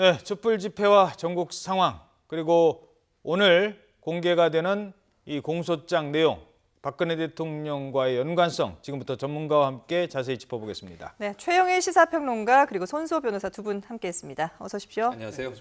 네, 촛불 집회와 전국 상황 그리고 오늘 공개가 되는 이 공소장 내용, 박근혜 대통령과의 연관성 지금부터 전문가와 함께 자세히 짚어보겠습니다. 네, 최영일 시사평론가 그리고 손수호 변호사 두 분 함께했습니다. 어서 오십시오. 안녕하세요.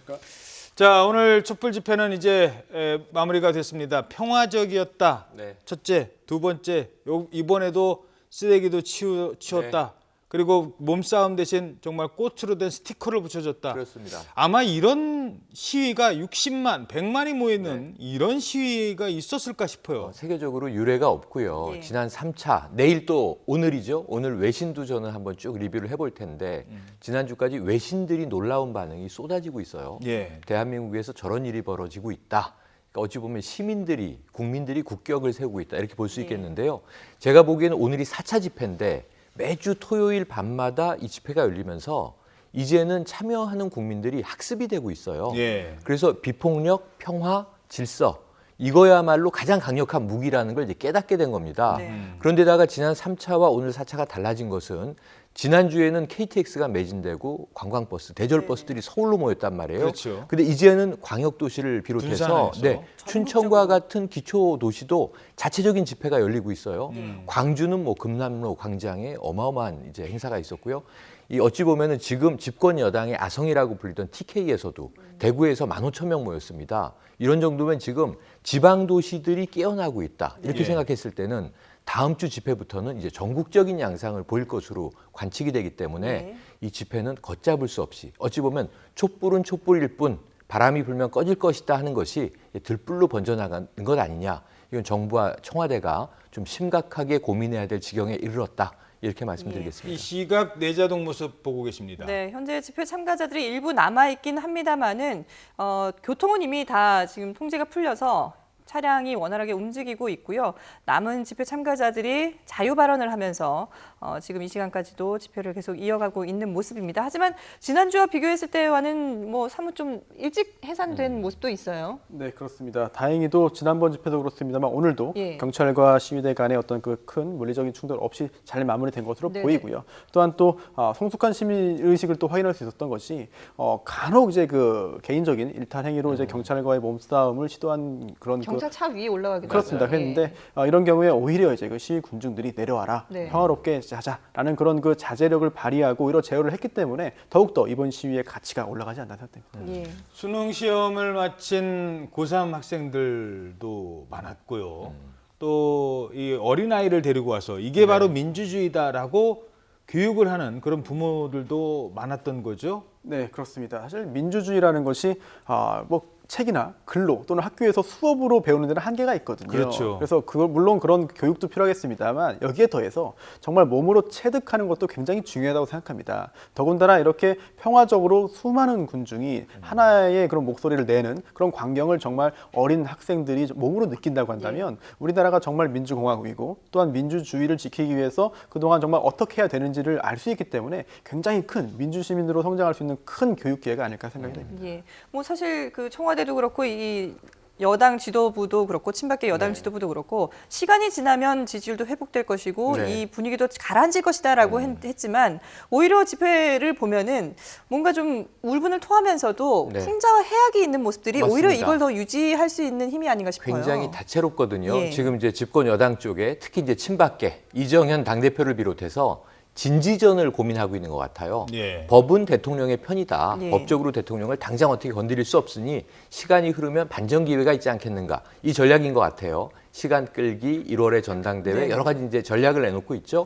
자, 오늘 촛불 집회는 이제 마무리가 됐습니다. 평화적이었다. 네. 첫째, 두 번째, 이번에도 쓰레기도 치웠다. 그리고 몸싸움 대신 정말 꽃으로 된 스티커를 붙여줬다. 그렇습니다. 아마 이런 시위가 60만, 100만이 모이는 이런 시위가 있었을까 싶어요. 세계적으로 유례가 없고요. 예. 지난 3차, 내일 또 오늘이죠. 오늘 외신도 저는 한번 쭉 리뷰를 해볼 텐데 지난주까지 외신들이 놀라운 반응이 쏟아지고 있어요. 예. 대한민국에서 저런 일이 벌어지고 있다. 그러니까 어찌 보면 시민들이, 국민들이 국격을 세우고 있다. 이렇게 볼 수 있겠는데요. 제가 보기에는 오늘이 4차 집회인데 매주 토요일 밤마다 이 집회가 열리면서 이제는 참여하는 국민들이 학습이 되고 있어요. 예. 그래서 비폭력, 평화, 질서 이거야말로 가장 강력한 무기라는 걸 이제 깨닫게 된 겁니다. 네. 그런데다가 지난 3차와 오늘 4차가 달라진 것은 지난주에는 KTX가 매진되고 관광버스, 대절버스들이 서울로 모였단 말이에요. 그렇죠. 근데 이제는 광역도시를 비롯해서 분산해서. 춘천과 같은 기초도시도 자체적인 집회가 열리고 있어요. 광주는 뭐 금남로 광장에 어마어마한 이제 행사가 있었고요. 이 어찌 보면은 지금 집권 여당의 아성이라고 불리던 TK에서도 대구에서 15,000명 모였습니다. 이런 정도면 지금 지방 도시들이 깨어나고 있다. 이렇게 예. 생각했을 때는 다음 주 집회부터는 이제 전국적인 양상을 보일 것으로 관측이 되기 때문에 네. 이 집회는 걷잡을 수 없이 어찌 보면 촛불은 촛불일 뿐 바람이 불면 꺼질 것이다 하는 것이 들불로 번져나가는 것 아니냐. 이건 정부와 청와대가 좀 심각하게 고민해야 될 지경에 이르렀다. 이렇게 말씀드리겠습니다. 이 시각 내자동 모습 보고 계십니다. 네, 현재 집회 참가자들이 일부 남아있긴 합니다만은 교통은 이미 다 지금 통제가 풀려서 차량이 원활하게 움직이고 있고요. 남은 집회 참가자들이 자유 발언을 하면서 지금 이 시간까지도 집회를 계속 이어가고 있는 모습입니다. 하지만 지난주와 비교했을 때와는 뭐 사뭇 좀 일찍 해산된 모습도 있어요. 네, 그렇습니다. 다행히도 지난번 집회도 그렇습니다만 오늘도 예. 경찰과 시위대 간의 어떤 그 큰 물리적인 충돌 없이 잘 마무리된 것으로 네네. 보이고요. 또한 또 성숙한 시민 의식을 또 확인할 수 있었던 것이 간혹 이제 그 개인적인 일탈 행위로 이제 경찰과의 몸싸움을 시도한 그런 경찰 차 위에 올라가기도 그렇습니다. 하고요. 했는데 이런 경우에 오히려 이제 그 시위 군중들이 내려와라, 네. 평화롭게 하자라는 그런 그 자제력을 발휘하고 오히려 제어를 했기 때문에 더욱더 이번 시위의 가치가 올라가지 않나 생각됩니다. 예. 수능 시험을 마친 고3 학생들도 많았고요. 또 이 어린아이를 데리고 와서 이게 바로 민주주의다라고 교육을 하는 그런 부모들도 많았던 거죠. 네, 그렇습니다. 사실 민주주의라는 것이 뭐 책이나 글로 또는 학교에서 수업으로 배우는 데는 한계가 있거든요. 그렇죠. 그래서 물론 그런 교육도 필요하겠습니다만 여기에 더해서 정말 몸으로 체득하는 것도 굉장히 중요하다고 생각합니다. 더군다나 이렇게 평화적으로 수많은 군중이 하나의 그런 목소리를 내는 그런 광경을 정말 어린 학생들이 몸으로 느낀다고 한다면 우리나라가 정말 민주공화국이고 또한 민주주의를 지키기 위해서 그동안 정말 어떻게 해야 되는지를 알 수 있기 때문에 굉장히 큰 민주시민으로 성장할 수 있는 큰 교육 기회가 아닐까 생각이 됩니다. 예, 뭐 사실 그 청와대도 그렇고 이 여당 지도부도 그렇고 친박계 여당 지도부도 그렇고 시간이 지나면 지지율도 회복될 것이고 네. 이 분위기도 가라앉을 것이다라고 했지만 오히려 집회를 보면은 뭔가 좀 울분을 토하면서도 네. 풍자와 해악이 있는 모습들이 오히려 맞습니다. 이걸 더 유지할 수 있는 힘이 아닌가 싶어요. 굉장히 다채롭거든요. 예. 지금 이제 집권 여당 쪽에 특히 이제 친박계 이정현 당대표를 비롯해서 진지전을 고민하고 있는 것 같아요. 예. 법은 대통령의 편이다. 예. 법적으로 대통령을 당장 어떻게 건드릴 수 없으니 시간이 흐르면 반전 기회가 있지 않겠는가. 이 전략인 것 같아요. 시간 끌기, 1월의 전당대회 네. 여러 가지 이제 전략을 내놓고 있죠.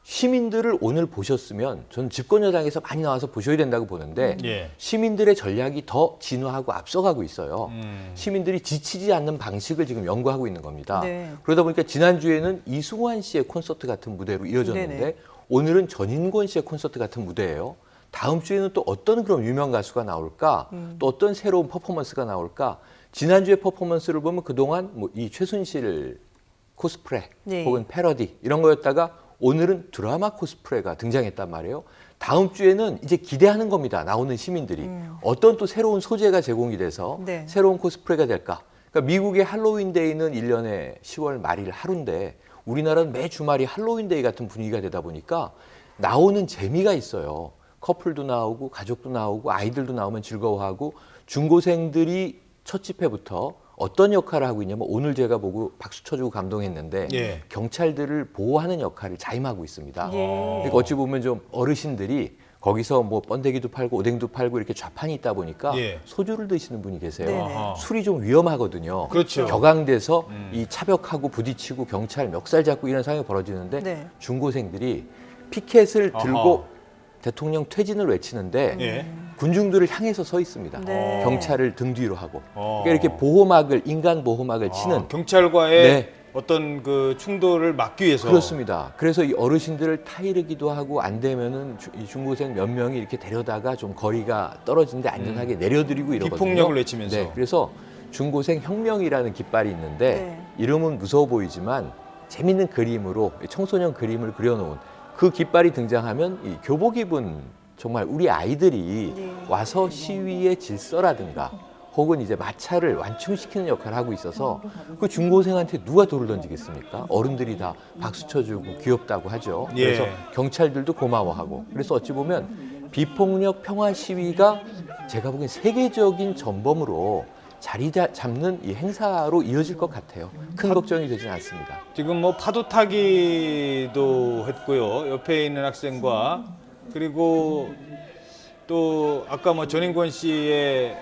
시민들을 오늘 보셨으면 저는 집권 여당에서 많이 나와서 보셔야 된다고 보는데 예. 시민들의 전략이 더 진화하고 앞서가고 있어요. 시민들이 지치지 않는 방식을 지금 연구하고 있는 겁니다. 네. 그러다 보니까 지난주에는 이승환 씨의 콘서트 같은 무대로 이어졌는데 네네. 오늘은 전인권 씨의 콘서트 같은 무대예요. 다음 주에는 또 어떤 그런 유명 가수가 나올까? 또 어떤 새로운 퍼포먼스가 나올까? 지난주의 퍼포먼스를 보면 그동안 뭐 이 최순실 코스프레 네. 혹은 패러디 이런 거였다가 오늘은 드라마 코스프레가 등장했단 말이에요. 다음 주에는 이제 기대하는 겁니다. 나오는 시민들이. 어떤 또 새로운 소재가 제공이 돼서 네. 새로운 코스프레가 될까? 그러니까 미국의 할로윈 데이는 1년에 10월 말일 하루인데 우리나라는 매 주말이 할로윈 데이 같은 분위기가 되다 보니까 나오는 재미가 있어요. 커플도 나오고 가족도 나오고 아이들도 나오면 즐거워하고 중고생들이 첫 집회부터 어떤 역할을 하고 있냐면 오늘 제가 보고 박수 쳐주고 감동했는데 예. 경찰들을 보호하는 역할을 자임하고 있습니다. 예. 그러니까 어찌 보면 좀 어르신들이 거기서 뭐 번데기도 팔고 오뎅도 팔고 이렇게 좌판이 있다 보니까 예. 소주를 드시는 분이 계세요. 네네. 아하. 술이 좀 위험하거든요. 그렇죠. 격앙돼서 이 차벽하고 부딪히고 경찰 멱살 잡고 이런 상황이 벌어지는데 네. 중고생들이 피켓을 아하. 들고 대통령 퇴진을 외치는데 예. 군중들을 향해서 서 있습니다. 네. 경찰을 등 뒤로 하고 어. 그러니까 이렇게 보호막을 인간 보호막을 치는 경찰과의 네. 어떤 그 충돌을 막기 위해서 그렇습니다. 그래서 이 어르신들을 타이르기도 하고 안 되면은 이 중고생 몇 명이 이렇게 데려다가 좀 거리가 떨어진데 안전하게 내려드리고 이러거든요. 비폭력을 외치면서. 네, 그래서 중고생 혁명이라는 깃발이 있는데 네. 이름은 무서워 보이지만 재밌는 그림으로 청소년 그림을 그려놓은 그 깃발이 등장하면 이 교복 입은 정말 우리 아이들이 네. 와서 시위의 질서라든가 혹은 이제 마찰을 완충시키는 역할을 하고 있어서 그 중고생한테 누가 돌을 던지겠습니까? 어른들이 다 박수 쳐주고 귀엽다고 하죠. 예. 그래서 경찰들도 고마워하고 그래서 어찌 보면 비폭력 평화 시위가 제가 보기엔 세계적인 전범으로 자리 잡는 이 행사로 이어질 것 같아요. 큰 걱정이 되진 않습니다. 지금 뭐 파도 타기도 했고요. 옆에 있는 학생과 그리고 또 아까 뭐 전인권 씨의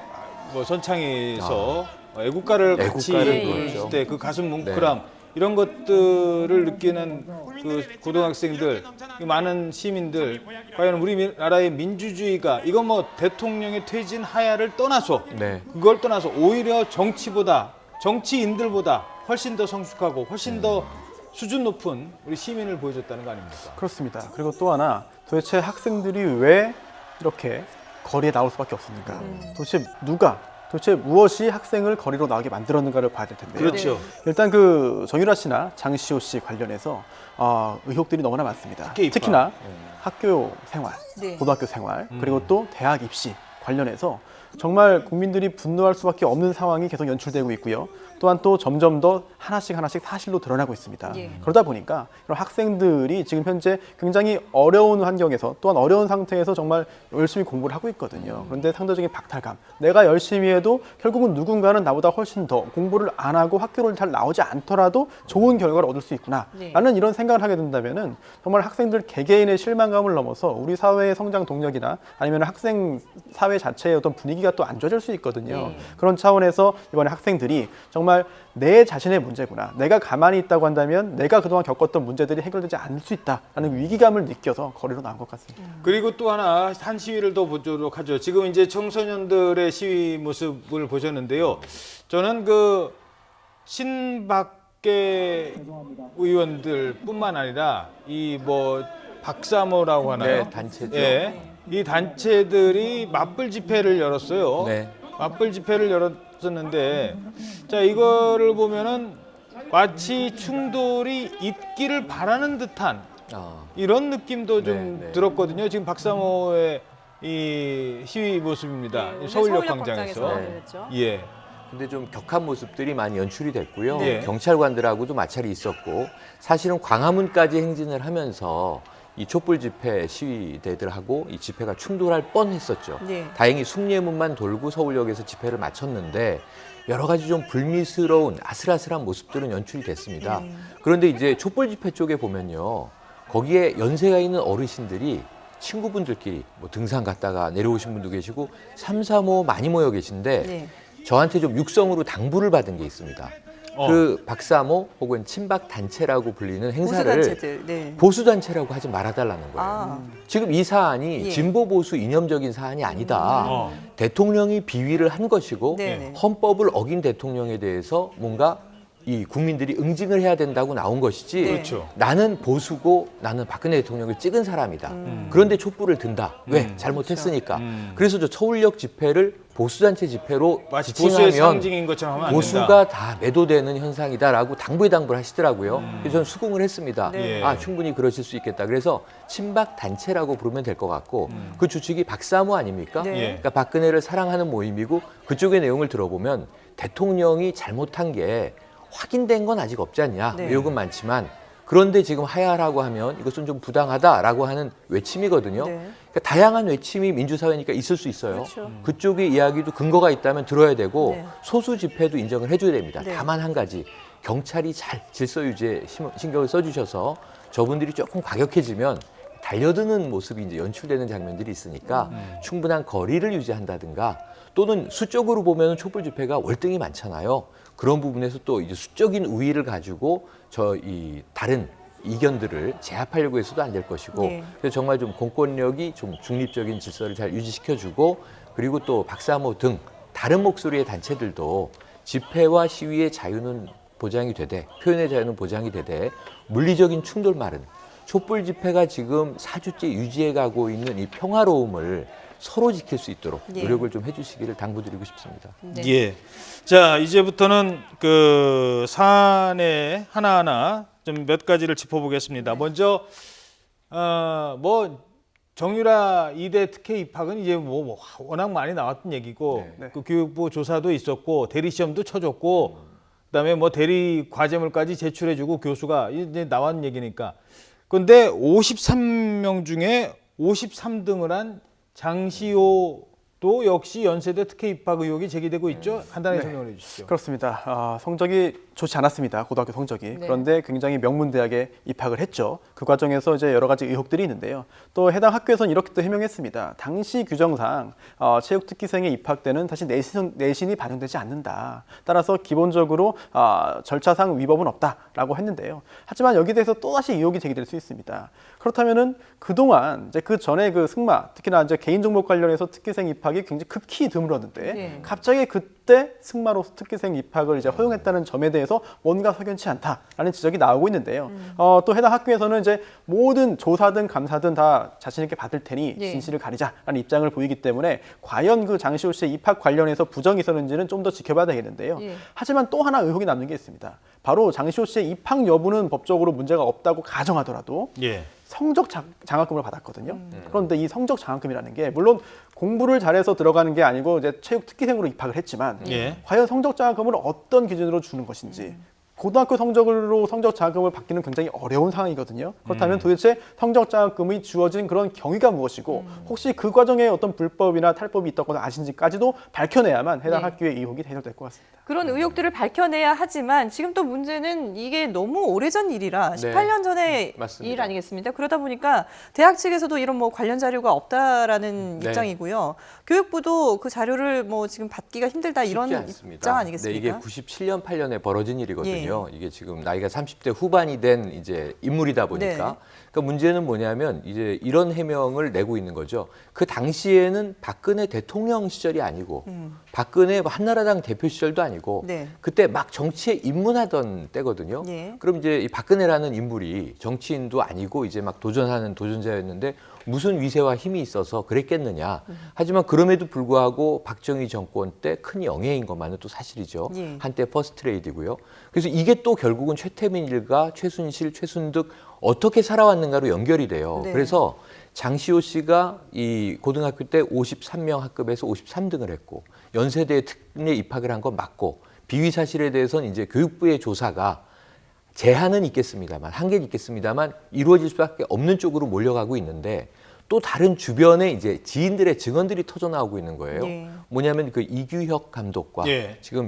뭐 선창에서 애국가를 같이 애국가를 부르실 불렀죠. 때 그 가슴 뭉클함 이런 것들을 느끼는 그 고등학생들, 그 많은 시민들, 과연 우리나라의 민주주의가 이건 뭐 대통령의 퇴진 하야를 떠나서 네. 그걸 떠나서 오히려 정치보다 정치인들보다 훨씬 더 성숙하고 훨씬 더 수준 높은 우리 시민을 보여줬다는 거 아닙니까? 그렇습니다. 그리고 또 하나 도대체 학생들이 왜 이렇게 거리에 나올 수밖에 없습니까? 도대체 무엇이 학생을 거리로 나오게 만들었는가를 봐야 될 텐데요. 그렇죠. 일단 그 정유라 씨나 장시호 씨 관련해서 의혹들이 너무나 많습니다. 학교 입학. 특히나 학교 생활, 네. 고등학교 생활, 그리고 또 대학 입시 관련해서 정말 국민들이 분노할 수밖에 없는 상황이 계속 연출되고 있고요. 또한 또 점점 더 하나씩 사실로 드러나고 있습니다. 예. 그러다 보니까 이런 학생들이 지금 현재 굉장히 어려운 환경에서 또한 어려운 상태에서 정말 열심히 공부를 하고 있거든요. 그런데 상대적인 박탈감, 내가 열심히 해도 결국은 누군가는 나보다 훨씬 더 공부를 안 하고 학교를 잘 나오지 않더라도 좋은 결과를 얻을 수 있구나 네. 라는 이런 생각을 하게 된다면은 정말 학생들 개개인의 실망감을 넘어서 우리 사회의 성장 동력이나 아니면 학생 사회 자체의 어떤 분위기가 또 안 좋아질 수 있거든요. 네. 그런 차원에서 이번에 학생들이 정말 내 자신의 문제구나, 내가 가만히 있다고 한다면 내가 그동안 겪었던 문제들이 해결되지 않을 수 있다라는 위기감을 느껴서 거리로 나온 것 같습니다. 그리고 또 하나 한 시위를 더 보도록 하죠. 지금 이제 청소년들의 시위 모습을 보셨는데요. 저는 그 신박계 의원들뿐만 아니라 이 뭐 박사모라고 하나요? 네, 단체죠. 예, 이 단체들이 맞불 집회를 열었어요. 네. 맞불 집회를 열었었는데, 자 이거를 보면은 마치 충돌이 있기를 바라는 듯한 이런 느낌도 좀 네, 네. 들었거든요. 지금 박사모의 이 시위 모습입니다. 네, 서울역 서울역 광장에서. 광장에서 열렸죠. 예. 근데 좀 격한 모습들이 많이 연출이 됐고요. 네. 경찰관들하고도 마찰이 있었고 사실은 광화문까지 행진을 하면서 이 촛불 집회 시위대들하고 이 집회가 충돌할 뻔했었죠. 네. 다행히 숭례문만 돌고 서울역에서 집회를 마쳤는데 여러 가지 좀 불미스러운 아슬아슬한 모습들은 연출이 됐습니다. 그런데 이제 촛불 집회 쪽에 보면요. 거기에 연세가 있는 어르신들이 친구분들끼리 뭐 등산 갔다가 내려오신 분도 계시고 3, 4모 많이 모여 계신데 네. 저한테 좀 육성으로 당부를 받은 게 있습니다. 그 박사모 혹은 친박 단체라고 불리는 행사를 보수단체들. 네. 보수 단체라고 하지 말아달라는 거예요. 아, 지금 이 사안이 예. 진보 보수 이념적인 사안이 아니다. 대통령이 비위를 한 것이고 네네. 헌법을 어긴 대통령에 대해서 뭔가 이 국민들이 응징을 해야 된다고 나온 것이지. 네. 그렇죠. 나는 보수고 나는 박근혜 대통령을 찍은 사람이다. 그런데 촛불을 든다. 왜? 잘못했으니까. 그래서 저 서울역 집회를 보수단체 집회로 마치 보수의 지칭하면 상징인 것처럼 하면 안 된다. 보수가 다 매도되는 현상이다라고 당부를 하시더라고요. 그래서 저는 수긍을 했습니다. 네. 아, 충분히 그러실 수 있겠다. 그래서 친박 단체라고 부르면 될 것 같고 그 주축이 박사모 아닙니까? 네. 예. 그러니까 박근혜를 사랑하는 모임이고 그쪽의 내용을 들어보면 대통령이 잘못한 게 확인된 건 아직 없지 않냐. 네. 의혹은 많지만 그런데 지금 하야라고 하면 이것은 좀 부당하다라고 하는 외침이거든요. 네. 그러니까 다양한 외침이 민주사회니까 있을 수 있어요. 그렇죠. 그쪽의 이야기도 근거가 있다면 들어야 되고 네. 소수 집회도 인정을 해줘야 됩니다. 네. 다만 한 가지 경찰이 잘 질서 유지에 신경을 써주셔서 저분들이 조금 과격해지면 달려드는 모습이 이제 연출되는 장면들이 있으니까 충분한 거리를 유지한다든가 또는 수적으로 보면 촛불 집회가 월등히 많잖아요. 그런 부분에서 또 이제 수적인 우위를 가지고 이 다른 이견들을 제압하려고 해서도 안 될 것이고 네. 그래서 정말 좀 공권력이 좀 중립적인 질서를 잘 유지시켜주고 그리고 또 박사모 등 다른 목소리의 단체들도 집회와 시위의 자유는 보장이 되되 표현의 자유는 보장이 되되 물리적인 충돌 말은 촛불 집회가 지금 4주째 유지해가고 있는 이 평화로움을 서로 지킬 수 있도록 예. 노력을 좀 해주시기를 당부드리고 싶습니다. 네. 예. 자, 이제부터는 그 사안에 하나하나 좀 몇 가지를 짚어보겠습니다. 먼저 뭐 정유라 2대 특혜 입학은 이제 뭐 워낙 많이 나왔던 얘기고 네. 그 교육부 조사도 있었고 대리 시험도 쳐줬고 그다음에 뭐 대리 과제물까지 제출해주고 교수가 이제 나왔는 얘기니까. 그런데 53명 중에 53등을 한 장시호도 역시 연세대 특혜 입학 의혹이 제기되고 있죠. 간단하게 설명을 해주시죠. 그렇습니다. 성적이 좋지 않았습니다. 고등학교 성적이. 네. 그런데 굉장히 명문대학에 입학을 했죠. 그 과정에서 이제 여러 가지 의혹들이 있는데요. 또 해당 학교에서는 이렇게 또 해명했습니다. 당시 규정상 체육특기생의 입학 때는 다시 내신이 반영되지 않는다. 따라서 기본적으로 절차상 위법은 없다라고 했는데요. 하지만 여기에 대해서 또다시 의혹이 제기될 수 있습니다. 그렇다면은 그동안 이제 그 전에 그 승마, 특히나 이제 개인종목 관련해서 특기생 입학이 굉장히 급히 드물었는데 네. 갑자기 그때 승마로 특기생 입학을 이제 허용했다는 점에 대해서 뭔가 석연치 않다라는 지적이 나오고 있는데요. 또 해당 학교에서는 이제 모든 조사든 감사든 다 자신 있게 받을 테니 네. 진실을 가리자라는 입장을 보이기 때문에 과연 그 장시호 씨의 입학 관련해서 부정이 있었는지는 좀 더 지켜봐야 되겠는데요. 예. 하지만 또 하나 의혹이 남는 게 있습니다. 바로 장시호 씨의 입학 여부는 법적으로 문제가 없다고 가정하더라도 예. 성적 장학금을 받았거든요. 그런데 이 성적 장학금이라는 게 물론 공부를 잘해서 들어가는 게 아니고 이제 체육 특기생으로 입학을 했지만 예. 과연 성적 장학금을 어떤 기준으로 주는 것인지 고등학교 성적으로 성적 장학금을 받기는 굉장히 어려운 상황이거든요. 그렇다면 도대체 성적 장학금이 주어진 그런 경위가 무엇이고 혹시 그 과정에 어떤 불법이나 탈법이 있다거나 아신지까지도 밝혀내야만 해당 네. 학교의 의혹이 해결될 것 같습니다. 그런 의혹들을 밝혀내야 하지만 지금 또 문제는 이게 너무 오래전 일이라 네. 18년 전의 맞습니다. 일 아니겠습니까? 그러다 보니까 대학 측에서도 이런 뭐 관련 자료가 없다라는 네. 입장이고요. 교육부도 그 자료를 뭐 지금 받기가 힘들다 이런 쉽지 않습니다. 입장 네, 아니겠습니까? 이게 97년 8년에 벌어진 일이거든요. 예. 이게 지금 나이가 30대 후반이 된 이제 인물이다 보니까 네. 그러니까 문제는 뭐냐면 이제 이런 해명을 내고 있는 거죠. 그 당시에는 박근혜 대통령 시절이 아니고 박근혜 한나라당 대표 시절도 아니고 네. 그때 막 정치에 입문하던 때거든요. 예. 그럼 이제 이 박근혜라는 인물이 정치인도 아니고 이제 막 도전하는 도전자였는데 무슨 위세와 힘이 있어서 그랬겠느냐. 하지만 그럼에도 불구하고 박정희 정권 때 큰 영예인 것만은 또 사실이죠. 예. 한때 퍼스트레이디고요. 그래서 이게 또 결국은 최태민 일가, 최순실, 최순득 어떻게 살아왔는가로 연결이 돼요. 네. 그래서 장시호 씨가 이 고등학교 때 53명 학급에서 53등을 했고 연세대에 특례 입학을 한 건 맞고 비위 사실에 대해서는 이제 교육부의 조사가 제한은 있겠습니다만 한계는 있겠습니다만 이루어질 수밖에 없는 쪽으로 몰려가고 있는데 또 다른 주변에 이제 지인들의 증언들이 터져 나오고 있는 거예요. 예. 뭐냐면 그 이규혁 감독과 예. 지금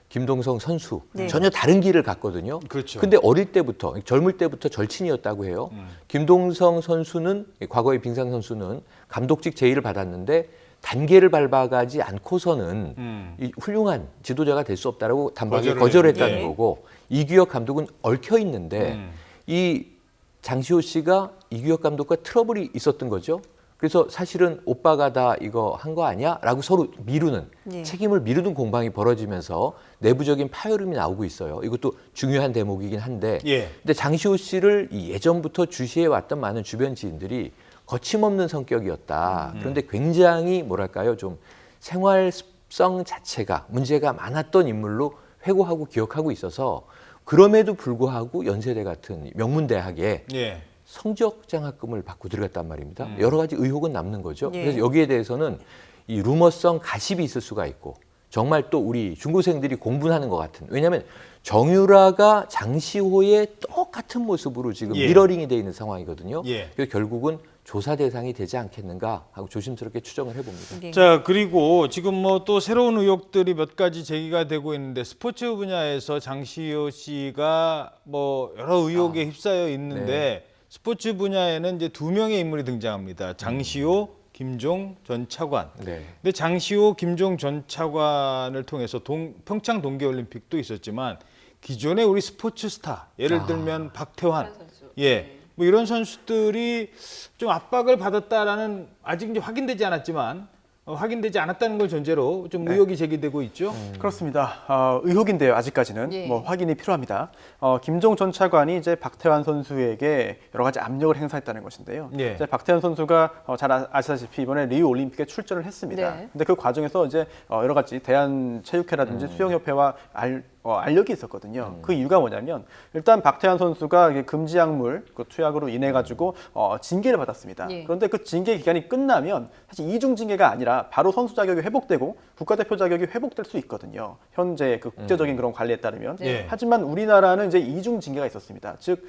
김동성 선수 네. 전혀 다른 길을 갔거든요. 그렇죠. 근데 어릴 때부터 젊을 때부터 절친이었다고 해요. 김동성 선수는 과거의 빙상 선수는 감독직 제의를 받았는데 단계를 밟아가지 않고서는 이 훌륭한 지도자가 될 수 없다라고 단박에 거절했다는 예. 거고 이규혁 감독은 얽혀 있는데 이 장시호 씨가 이규혁 감독과 트러블이 있었던 거죠. 그래서 사실은 오빠가 다 이거 한 거 아니야? 라고 서로 미루는 예. 책임을 미루는 공방이 벌어지면서 내부적인 파열음이 나오고 있어요. 이것도 중요한 대목이긴 한데 예. 근데 장시호 씨를 이 예전부터 주시해 왔던 많은 주변 지인들이 거침없는 성격이었다. 그런데 굉장히 뭐랄까요? 좀 생활 습성 자체가 문제가 많았던 인물로 회고하고 기억하고 있어서 그럼에도 불구하고 연세대 같은 명문대학에 예. 성적 장학금을 받고 들어갔단 말입니다. 여러 가지 의혹은 남는 거죠. 예. 그래서 여기에 대해서는 이 루머성 가십이 있을 수가 있고 정말 또 우리 중고생들이 공분하는 것 같은. 왜냐하면 정유라가 장시호의 똑같은 모습으로 지금 예. 미러링이 돼 있는 상황이거든요. 예. 그래서 결국은 조사 대상이 되지 않겠는가 하고 조심스럽게 추정을 해봅니다. 네. 자, 그리고 지금 뭐 또 새로운 의혹들이 몇 가지 제기가 되고 있는데 스포츠 분야에서 장시호 씨가 뭐 여러 의혹에 휩싸여 있는데 스포츠 분야에는 이제 두 명의 인물이 등장합니다. 장시호, 김종 전 차관. 네. 근데 장시호, 김종 전 차관을 통해서 평창 동계올림픽도 있었지만 기존의 우리 스포츠 스타, 예를 들면 박태환, 뭐 이런 선수들이 좀 압박을 받았다라는 아직 이제 확인되지 않았지만 확인되지 않았다는 걸 전제로 좀 의혹이 제기되고 있죠. 그렇습니다. 의혹인데요. 아직까지는 예. 뭐 확인이 필요합니다. 김종 전 차관이 이제 박태환 선수에게 여러 가지 압력을 행사했다는 것인데요. 예. 이제 박태환 선수가 잘 아시다시피 이번에 리우 올림픽에 출전을 했습니다. 네. 근데 그 과정에서 이제 여러 가지 대한체육회라든지 수영협회와 알력이 있었거든요. 그 이유가 뭐냐면 일단 박태환 선수가 이게 금지 약물 그 투약으로 인해 가지고 징계를 받았습니다. 예. 그런데 그 징계 기간이 끝나면 사실 이중 징계가 아니라 바로 선수 자격이 회복되고 국가대표 자격이 회복될 수 있거든요. 현재 그 국제적인 그런 관리에 따르면. 네. 하지만 우리나라는 이제 이중 징계가 있었습니다. 즉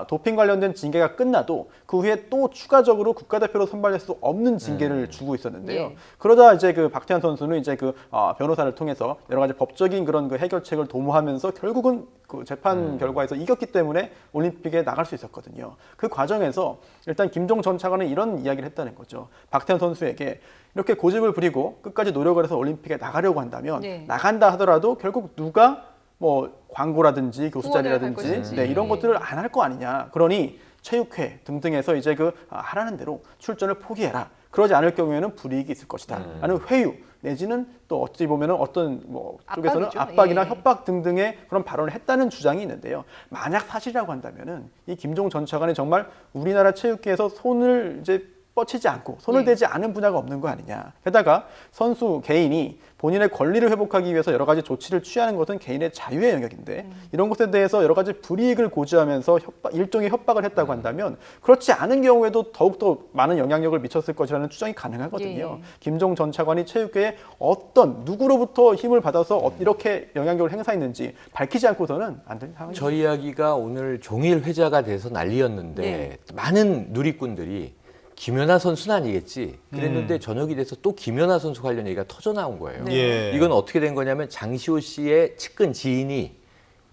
도핑 관련된 징계가 끝나도 그 후에 또 추가적으로 국가대표로 선발될 수 없는 징계를 주고 있었는데요. 예. 그러다 이제 그 박태환 선수는 이제 그 변호사를 통해서 여러 가지 법적인 그런 그 해결책을 도모하면서 결국은 그 재판 결과에서 이겼기 때문에 올림픽에 나갈 수 있었거든요. 그 과정에서 일단 김종 전 차관은 이런 이야기를 했다는 거죠. 박태환 선수에게 이렇게 고집을 부리고 끝까지 노력을 해서 올림픽에 나가려고 한다면 네. 나간다 하더라도 결국 누가 뭐 광고라든지 교수 후원을 할 자리라든지 것인지. 이런 것들을 안 할 거 아니냐. 그러니 체육회 등등에서 이제 그 하라는 대로 출전을 포기해라. 그러지 않을 경우에는 불이익이 있을 것이다. 라는 회유 내지는 또 어찌 보면은 어떤 뭐 쪽에서는 압박이죠. 압박이나 예. 협박 등등의 그런 발언을 했다는 주장이 있는데요. 만약 사실이라고 한다면은 이 김종 전 차관이 정말 우리나라 체육계에서 손을 이제 뻗치지 않고 손을 네. 대지 않은 분야가 없는 거 아니냐. 게다가 선수 개인이 본인의 권리를 회복하기 위해서 여러 가지 조치를 취하는 것은 개인의 자유의 영역인데 이런 것에 대해서 여러 가지 불이익을 고지하면서 일종의 협박을 했다고 한다면 그렇지 않은 경우에도 더욱더 많은 영향력을 미쳤을 것이라는 추정이 가능하거든요. 예. 김종 전 차관이 체육계에 어떤 누구로부터 힘을 받아서 이렇게 영향력을 행사했는지 밝히지 않고서는 안 되는 상황입니다. 저희 이야기가 오늘 종일 회자가 돼서 난리였는데 네. 많은 누리꾼들이 김연아 선수는 아니겠지 그랬는데 저녁이 돼서 또 김연아 선수 관련 얘기가 터져 나온 거예요. 예. 이건 어떻게 된 거냐면 장시호 씨의 측근 지인이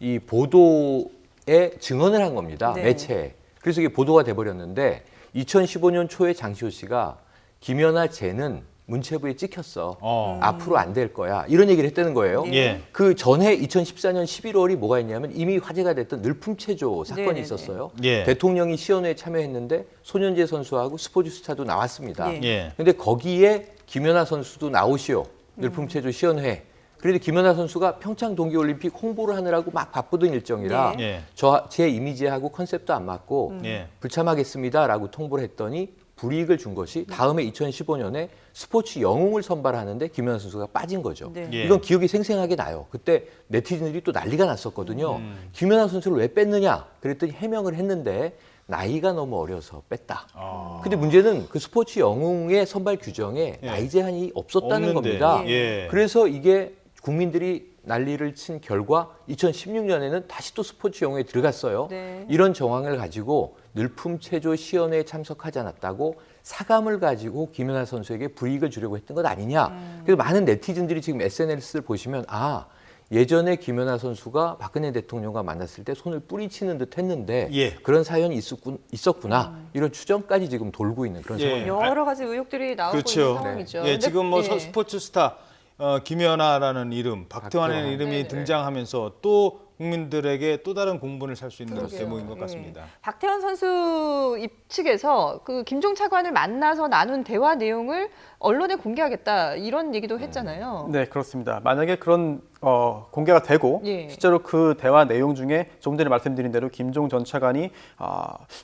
이 보도에 증언을 한 겁니다. 네. 매체에. 그래서 이게 보도가 돼버렸는데 2015년 초에 장시호 씨가 김연아 쟤는 문체부에 찍혔어. 앞으로 안 될 거야. 이런 얘기를 했다는 거예요. 예. 그 전해 2014년 11월이 뭐가 있냐면 이미 화제가 됐던 늘품체조 사건이 네네네. 있었어요. 예. 대통령이 시연회에 참여했는데 손현재 선수하고 스포츠 스타도 나왔습니다. 예. 예. 근데 거기에 김연아 선수도 나오시오. 늘품체조 시연회. 그런데 김연아 선수가 평창 동계올림픽 홍보를 하느라고 막 바쁘던 일정이라 네. 예. 제 이미지하고 컨셉도 안 맞고 예. 불참하겠습니다라고 통보를 했더니 불이익을 준 것이 다음에 2015년에 스포츠 영웅을 선발하는데 김연아 선수가 빠진 거죠. 네. 예. 이건 기억이 생생하게 나요. 그때 네티즌들이 또 난리가 났었거든요. 김연아 선수를 왜 뺐느냐? 그랬더니 해명을 했는데 나이가 너무 어려서 뺐다. 근데 문제는 그 스포츠 영웅의 선발 규정에 예. 나이 제한이 없었다는 없는데. 겁니다. 예. 그래서 이게 국민들이 난리를 친 결과 2016년에는 다시 또 스포츠 영웅에 들어갔어요. 네. 이런 정황을 가지고 늘품체조 시연회에 참석하지 않았다고 사감을 가지고 김연아 선수에게 불이익을 주려고 했던 것 아니냐. 그래서 많은 네티즌들이 지금 SNS를 보시면 예전에 김연아 선수가 박근혜 대통령과 만났을 때 손을 뿌리치는 듯 했는데 예. 그런 사연이 있었구나. 이런 추정까지 지금 돌고 있는 그런 예. 상황입니다. 여러 가지 의혹들이 나오고 있는 그렇죠. 상황이죠. 예, 근데- 지금 뭐 예. 스포츠 스타 김연아라는 이름, 박태환이라는 박태환. 이름이 네네. 등장하면서 또 국민들에게 또 다른 공분을 살 수 있는 그러게요. 대목인 것 예. 같습니다. 박태환 선수 측에서 그 김종 차관을 만나서 나눈 대화 내용을 언론에 공개하겠다 이런 얘기도 했잖아요. 네, 그렇습니다. 만약에 그런 공개가 되고 예. 실제로 그 대화 내용 중에 조금 전에 말씀드린 대로 김종 전 차관이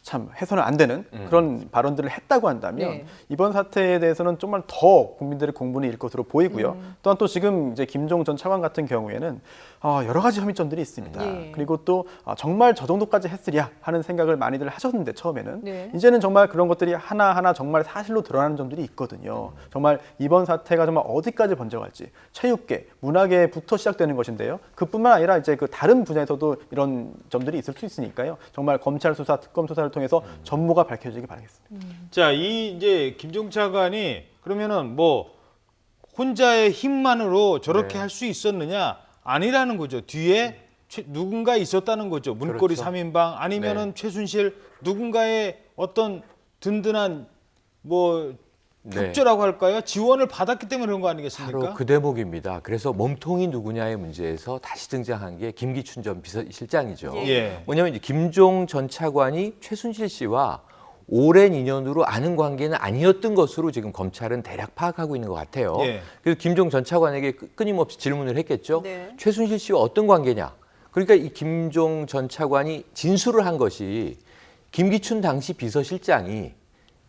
참 해서는 안 되는 그런 발언들을 했다고 한다면 네. 이번 사태에 대해서는 정말 더 국민들의 공분이 일 것으로 보이고요. 또한 또 지금 이제 김종 전 차관 같은 경우에는 여러 가지 혐의점들이 있습니다. 예. 그리고 또 정말 저 정도까지 했으랴 하는 생각을 많이들 하셨는데 처음에는 네. 이제는 정말 그런 것들이 하나하나 정말 사실로 드러나는 점들이 있거든요. 정말 이번 사태가 정말 어디까지 번져갈지 체육계, 문화계부터 시작되는 것인데요. 그뿐만 아니라 이제 그 다른 분야에서도 이런 점들이 있을 수 있으니까요. 정말 검찰 수사, 특검 수사를 통해서 전모가 밝혀지기 바라겠습니다. 자, 이 이제 김종 차관이 그러면은 뭐 혼자의 힘만으로 저렇게 네. 할 수 있었느냐? 아니라는 거죠. 뒤에 누군가 있었다는 거죠. 문고리 그렇죠. 3인방 아니면은 최순실 누군가의 어떤 든든한 뭐 네. 협조라고 할까요? 지원을 받았기 때문에 그런 거 아니겠습니까? 바로 그 대목입니다. 그래서 몸통이 누구냐의 문제에서 다시 등장한 게 김기춘 전 비서실장이죠. 예. 뭐냐면 이제 김종 전 차관이 최순실 씨와 오랜 인연으로 아는 관계는 아니었던 것으로 지금 검찰은 대략 파악하고 있는 것 같아요. 예. 그래서 김종 전 차관에게 끊임없이 질문을 했겠죠. 네. 최순실 씨와 어떤 관계냐? 그러니까 이 김종 전 차관이 진술을 한 것이 김기춘 당시 비서실장이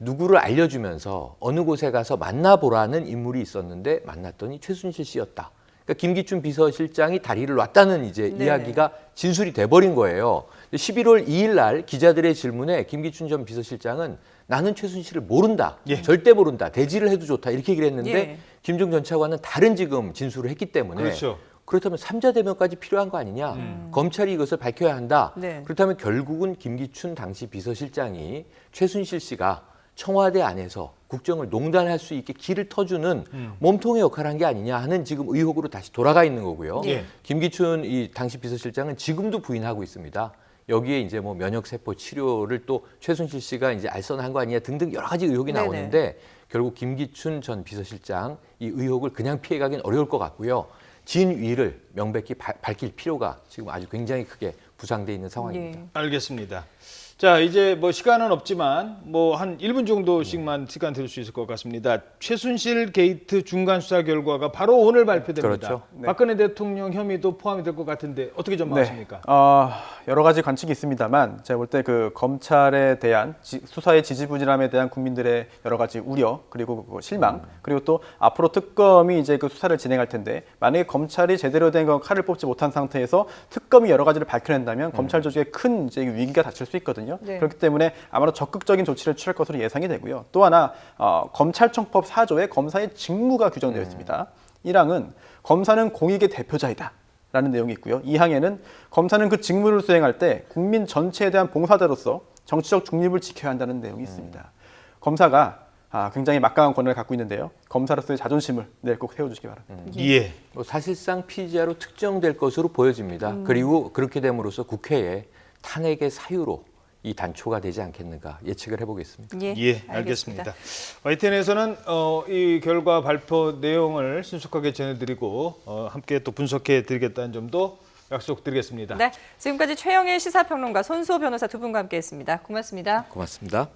누구를 알려주면서 어느 곳에 가서 만나보라는 인물이 있었는데 만났더니 최순실 씨였다. 그러니까 김기춘 비서실장이 다리를 놨다는 이제 네. 이야기가 진술이 돼버린 거예요. 11월 2일 날 기자들의 질문에 김기춘 전 비서실장은 나는 최순실을 모른다. 예. 절대 모른다. 대지를 해도 좋다. 이렇게 얘기를 했는데 예. 김종 전 차관은 다른 지금 진술을 했기 때문에 그렇죠. 그렇다면 삼자 대면까지 필요한 거 아니냐. 검찰이 이것을 밝혀야 한다. 네. 그렇다면 결국은 김기춘 당시 비서실장이 최순실 씨가 청와대 안에서 국정을 농단할 수 있게 길을 터주는 몸통의 역할을 한 게 아니냐 하는 지금 의혹으로 다시 돌아가 있는 거고요. 예. 김기춘 이 당시 비서실장은 지금도 부인하고 있습니다. 여기에 이제 뭐 면역세포 치료를 또 최순실 씨가 이제 알선한 거 아니냐 등등 여러 가지 의혹이 네네. 나오는데 결국 김기춘 전 비서실장 이 의혹을 그냥 피해가긴 어려울 것 같고요. 진위를 명백히 밝힐 필요가 지금 아주 굉장히 크게 부상돼 있는 상황입니다. 예. 알겠습니다. 자, 이제 뭐 시간은 없지만 뭐 한 1분 정도씩만 시간 드릴 수 있을 것 같습니다. 최순실 게이트 중간 수사 결과가 바로 오늘 발표됩니다. 그렇죠. 네. 박근혜 대통령 혐의도 포함이 될 것 같은데 어떻게 전망하십니까? 여러 가지 관측이 있습니다만 제가 볼 때 그 검찰에 대한 수사의 지지부진함에 대한 국민들의 여러 가지 우려 그리고 그 실망 그리고 또 앞으로 특검이 이제 그 수사를 진행할 텐데 만약에 검찰이 제대로 된 칼을 뽑지 못한 상태에서 특검이 여러 가지를 밝혀낸다면 검찰 조직에 큰 이제 위기가 닥칠 수 있거든요. 네. 그렇기 때문에 아마도 적극적인 조치를 취할 것으로 예상이 되고요. 또 하나 검찰청법 4조에 검사의 직무가 규정되어 있습니다. 1항은 검사는 공익의 대표자이다. 라는 내용이 있고요. 2항에는 검사는 그 직무를 수행할 때 국민 전체에 대한 봉사자로서 정치적 중립을 지켜야 한다는 내용이 있습니다. 검사가 굉장히 막강한 권한을 갖고 있는데요. 검사로서의 자존심을 내일 꼭 세워주시기 바랍니다. 예. 뭐 사실상 피의자로 특정될 것으로 보여집니다. 그리고 그렇게 됨으로써 국회에 탄핵의 사유로 이 단초가 되지 않겠는가 예측을 해보겠습니다. 예, 알겠습니다. YTN에서는 이 결과 발표 내용을 신속하게 전해드리고 함께 또 분석해 드리겠다는 점도 약속드리겠습니다. 네, 지금까지 최영일 시사평론가 손수호 변호사 두 분과 함께했습니다. 고맙습니다. 고맙습니다.